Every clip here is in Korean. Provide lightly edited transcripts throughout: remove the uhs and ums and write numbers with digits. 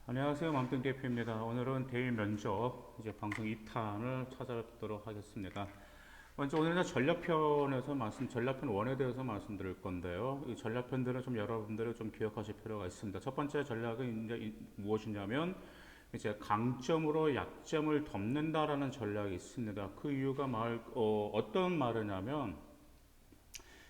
안녕하세요. 맘뚱 대표입니다. 오늘은 대일 면접 이제 방송 2탄을 찾아뵙도록 하겠습니다. 먼저 오늘은 전략편에서 전략편 1에 대해서 말씀드릴 건데요. 이 전략편들은 좀 여러분들이 좀 기억하실 필요가 있습니다. 첫 번째 전략은 이제 무엇이냐면 이제 강점으로 약점을 덮는다라는 전략이 있습니다. 그 이유가 어떤 말이냐면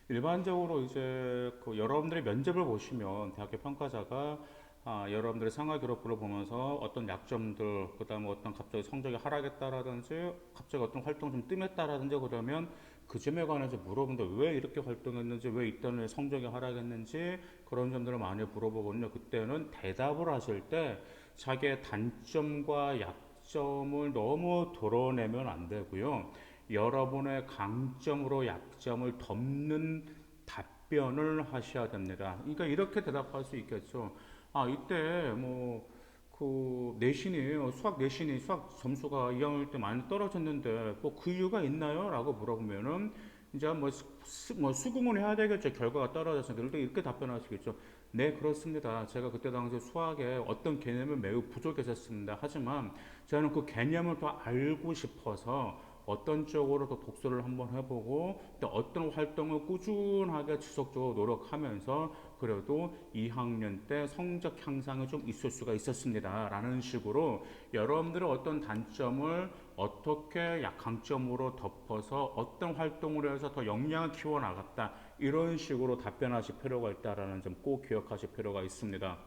일반적으로 이제 그 여러분들의 면접을 보시면 대학교 평가자가 여러분들의 생활 기록부를 보면서 어떤 약점들, 그 다음에 어떤 갑자기 성적이 하락했다라든지, 갑자기 어떤 활동 좀 뜸했다라든지, 그러면 그 점에 관해서 물어본다. 왜 이렇게 활동했는지, 왜 이때는 성적이 하락했는지, 그런 점들을 많이 물어보거든요. 그때는 대답을 하실 때 자기의 단점과 약점을 너무 드러내면 안 되고요. 여러분의 강점으로 약점을 덮는 답변을 하셔야 됩니다. 그러니까 이렇게 대답할 수 있겠죠. 이때 내신이 수학 내신이 수학 점수가 2학년 때 많이 떨어졌는데 뭐 그 이유가 있나요? 라고 물어보면은 이제 수긍을 해야 되겠죠. 결과가 떨어져서 그럴 때 이렇게 답변하시겠죠. 네, 그렇습니다. 제가 그때 당시 수학에 어떤 개념을 매우 부족했었습니다. 하지만 저는 그 개념을 더 알고 싶어서 어떤 쪽으로 더 독서를 한번 해보고 또 어떤 활동을 꾸준하게 지속적으로 노력하면서 그래도 2학년 때 성적 향상이 좀 있을 수가 있었습니다. 라는 식으로 여러분들의 어떤 단점을 어떻게 강점으로 덮어서 어떤 활동을 해서 더 역량을 키워나갔다. 이런 식으로 답변하실 필요가 있다는 점 꼭 기억하실 필요가 있습니다.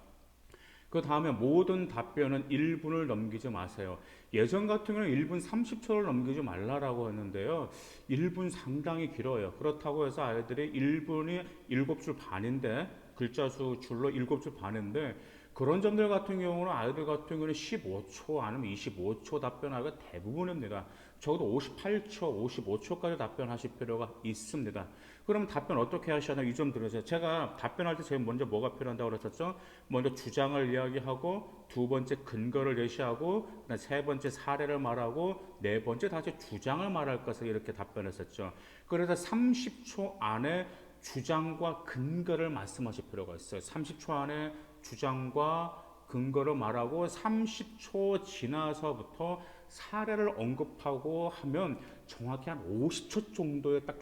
그 다음에 모든 답변은 1분을 넘기지 마세요. 예전 같은 경우는 1분 30초를 넘기지 말라라고 했는데요. 1분 상당히 길어요. 그렇다고 해서 아이들이 1분이 7줄 반인데, 글자 수 줄로 7줄 반인데, 그런 점들 같은 경우는 아이들 같은 경우는 15초 아니면 25초 답변하기가 대부분입니다. 적어도 58초, 55초까지 답변하실 필요가 있습니다. 그러면 답변 어떻게 하셔야 하나 이 점 들으세요. 제가 답변할 때 제일 먼저 뭐가 필요한다고 그랬었죠? 먼저 주장을 이야기하고 두 번째 근거를 제시하고 세 번째 사례를 말하고 네 번째 다시 주장을 말할 것을 이렇게 답변했었죠. 그래서 30초 안에 주장과 근거를 말씀하실 필요가 있어요. 30초 안에 주장과 근거를 말하고 30초 지나서부터 사례를 언급하고 하면 정확히 한 50초 정도의 딱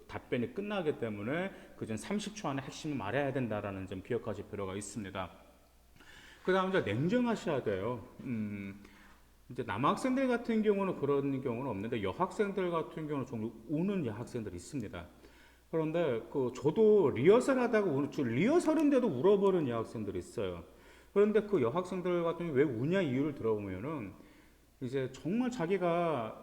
답변이 끝나기 때문에 그전 30초 안에 핵심을 말해야 된다라는 점 기억하실 필요가 있습니다. 그 다음 이제 냉정하셔야 돼요. 이제 남학생들 같은 경우는 그런 경우는 없는데 여학생들 같은 경우는 좀 우는 여학생들이 있습니다. 그런데 저도 리허설 하다가 리허설인데도 울어버린 여학생들이 있어요. 그런데 그 여학생들 같은 경우 왜 우냐 이유를 들어보면은 이제 정말 자기가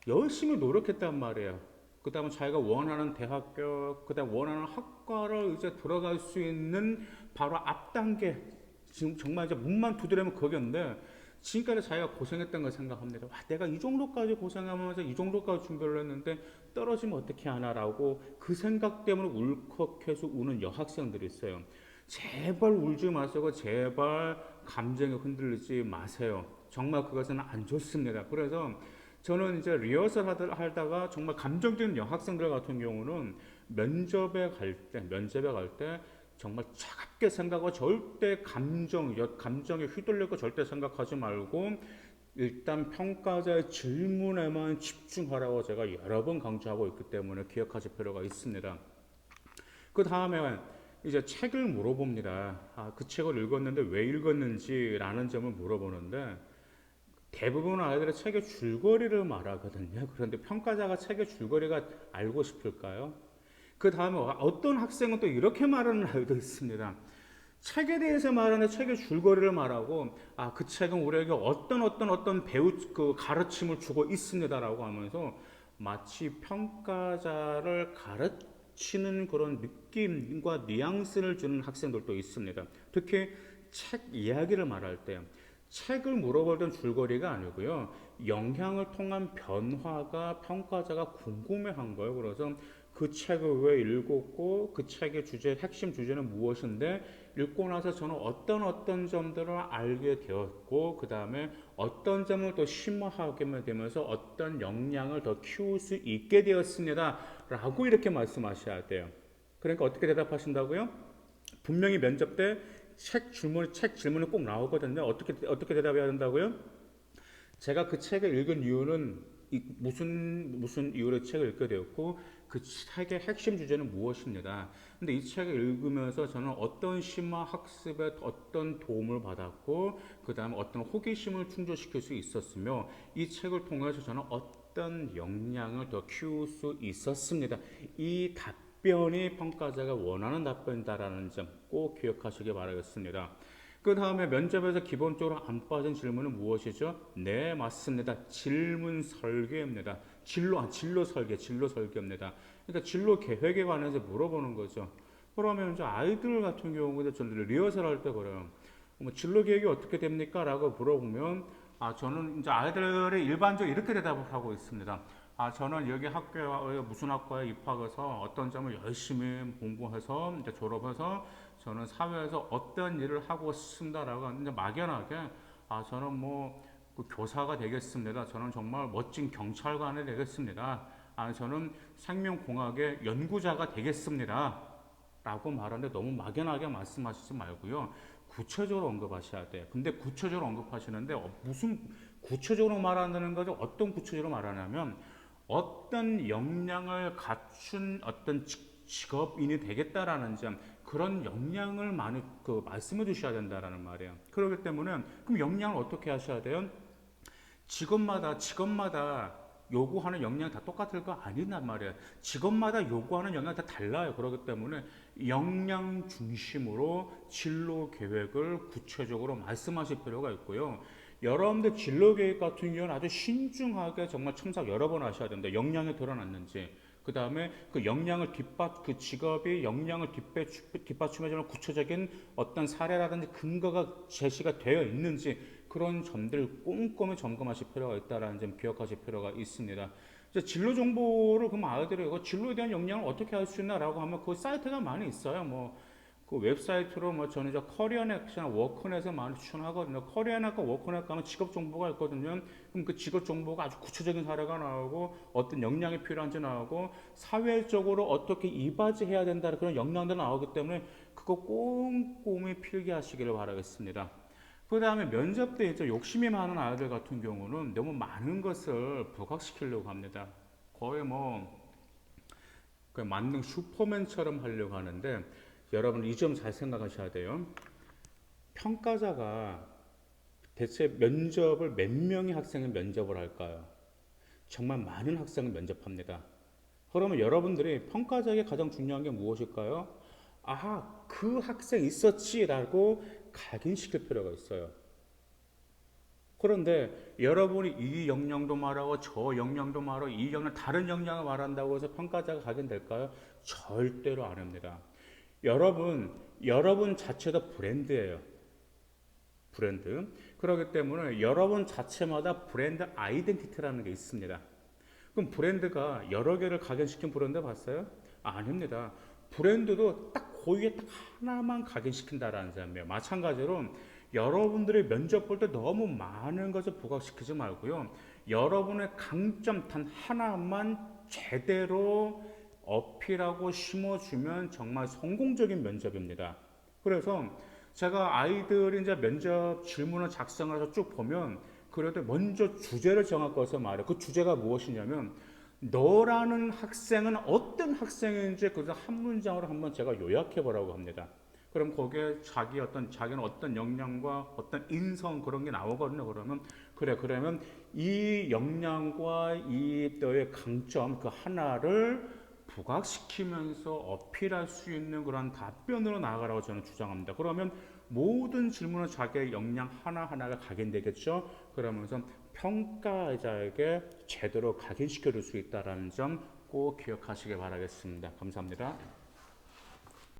열심히 노력했단 말이에요. 그 다음에 자기가 원하는 대학교, 그 다음 원하는 학과를 이제 들어갈 수 있는 바로 앞 단계. 지금 정말 이제 문만 두드리면 거기였는데, 지금까지 자기가 고생했던 걸 생각합니다. 와, 내가 이 정도까지 고생하면서 이 정도까지 준비를 했는데 떨어지면 어떻게 하나라고 그 생각 때문에 울컥해서 우는 여학생들이 있어요. 제발 울지 마시고 제발 감정에 흔들리지 마세요. 정말 그것은 안 좋습니다. 그래서 저는 이제 리허설 하다가 정말 감정적인 여학생들 같은 경우는 면접에 갈 때 정말 차갑게 생각하고 절대 감정에 휘둘릴 거 절대 생각하지 말고 일단 평가자의 질문에만 집중하라고 제가 여러 번 강조하고 있기 때문에 기억하실 필요가 있습니다. 그 다음에 이제 책을 물어봅니다. 그 책을 읽었는데 왜 읽었는지라는 점을 물어보는데 대부분 아이들의 책의 줄거리를 말하거든요. 그런데 평가자가 책의 줄거리가 알고 싶을까요? 그 다음에 어떤 학생은 또 이렇게 말하는 아이도 있습니다. 책에 대해서 말하는 책의 줄거리를 말하고 그 책은 우리에게 어떤 가르침을 주고 있습니다라고 하면서 마치 평가자를 가르치는 그런 느낌과 뉘앙스를 주는 학생들도 있습니다. 특히 책 이야기를 말할 때 책을 물어보던 줄거리가 아니고요. 영향을 통한 변화가 평가자가 궁금해한 거예요. 그래서 그 책을 왜 읽었고 그 책의 핵심 주제는 무엇인데 읽고 나서 저는 어떤 점들을 알게 되었고 그 다음에 어떤 점을 더 심화하게 되면서 어떤 역량을 더 키울 수 있게 되었습니다. 라고 이렇게 말씀하셔야 돼요. 그러니까 어떻게 대답하신다고요? 분명히 면접 때 책 질문이 꼭 나오거든요. 어떻게 대답해야 된다고요? 제가 그 책을 읽은 이유는 무슨 이유로 책을 읽게 되었고 그 책의 핵심 주제는 무엇입니다. 근데 이 책을 읽으면서 저는 어떤 심화 학습에 어떤 도움을 받았고 그 다음에 어떤 호기심을 충족시킬 수 있었으며 이 책을 통해서 저는 어떤 역량을 더 키울 수 있었습니다. 이 답변이 평가자가 원하는 답변이다라는 점 꼭 기억하시기 바라겠습니다. 그 다음에 면접에서 기본적으로 안 빠진 질문은 무엇이죠? 네, 맞습니다. 질문 설계입니다. 진로 설계입니다. 그러니까 진로 계획에 관해서 물어보는 거죠. 그러면 이제 아이들 같은 경우는 저는 리허설 할 때 그래요. 뭐 진로 계획이 어떻게 됩니까? 라고 물어보면 저는 이제 아이들이 일반적으로 이렇게 대답을 하고 있습니다. 저는 여기 학교에 무슨 학과에 입학해서 어떤 점을 열심히 공부해서 이제 졸업해서 저는 사회에서 어떤 일을 하고 싶습니다라고 이제 막연하게 저는 그 교사가 되겠습니다. 저는 정말 멋진 경찰관이 되겠습니다. 저는 생명공학의 연구자가 되겠습니다. 라고 말하는데 너무 막연하게 말씀하시지 말고요. 구체적으로 언급하셔야 돼요. 근데 구체적으로 언급하시는데 무슨 구체적으로 말하는 거죠? 어떤 구체적으로 말하냐면 어떤 역량을 갖춘 어떤 직업인이 되겠다라는 점 그런 역량을 많이 말씀해 주셔야 된다라는 말이에요. 그렇기 때문에 그럼 역량을 어떻게 하셔야 돼요? 직업마다 요구하는 역량 다 똑같을 거 아니란 말이에요. 직업마다 요구하는 역량 다 달라요. 그렇기 때문에 역량 중심으로 진로 계획을 구체적으로 말씀하실 필요가 있고요. 여러분들 진로 계획 같은 경우는 아주 신중하게 정말 첨삭 여러 번 하셔야 됩니다. 역량이 드러났는지. 그 다음에 그 직업이 역량을 뒷받침해주는 구체적인 어떤 사례라든지 근거가 제시가 되어 있는지 그런 점들 꼼꼼히 점검하실 필요가 있다는 점 기억하실 필요가 있습니다. 진로 정보를 그럼 아이들이 진로에 대한 역량을 어떻게 할 수 있나라고 하면 그 사이트가 많이 있어요. 그 웹사이트로 저는 커리어넷이나 워크넷에 많이 추천하거든요. 커리어넷과 워크넷 가면 직업 정보가 있거든요. 그럼 그 직업 정보가 아주 구체적인 사례가 나오고 어떤 역량이 필요한지 나오고 사회적으로 어떻게 이바지해야 된다는 그런 역량도 나오기 때문에 그거 꼼꼼히 필기하시기를 바라겠습니다. 그 다음에 면접 때 이제 욕심이 많은 아이들 같은 경우는 너무 많은 것을 부각시키려고 합니다. 거의 그 만능 슈퍼맨처럼 하려고 하는데 여러분 이 점 잘 생각하셔야 돼요. 평가자가 대체 면접을 몇 명의 학생을 면접을 할까요? 정말 많은 학생을 면접합니다. 그러면 여러분들이 평가자에게 가장 중요한 게 무엇일까요? 그 학생 있었지라고 각인시킬 필요가 있어요. 그런데 여러분이 이 역량도 말하고 저 역량도 말하고 이 역량 다른 역량을 말한다고 해서 평가자가 각인될까요? 절대로 안 합니다. 여러분 자체도 브랜드예요. 브랜드. 그렇기 때문에 여러분 자체마다 브랜드 아이덴티티라는 게 있습니다. 그럼 브랜드가 여러 개를 각인시킨 브랜드 봤어요? 아닙니다. 브랜드도 딱 고유에 딱 하나만 각인시킨다라는 점이에요. 마찬가지로 여러분들이 면접 볼 때 너무 많은 것을 부각시키지 말고요. 여러분의 강점 단 하나만 제대로 어필하고 심어주면 정말 성공적인 면접입니다. 그래서 제가 아이들이 이제 면접 질문을 작성을 해서 쭉 보면 그래도 먼저 주제를 정하고서 말해요. 그 주제가 무엇이냐면 너라는 학생은 어떤 학생인지 그래서 한 문장으로 한번 제가 요약해 보라고 합니다. 그럼 거기에 자기는 어떤 역량과 어떤 인성 그런 게 나오거든요. 그러면 이 역량과 이 너의 강점 그 하나를 부각시키면서 어필할 수 있는 그런 답변으로 나아가라고 저는 주장합니다. 그러면 모든 질문은 자기의 역량 하나하나가 각인되겠죠. 그러면서 평가자에게 제대로 각인시켜 줄 수 있다는 점 꼭 기억하시길 바라겠습니다. 감사합니다.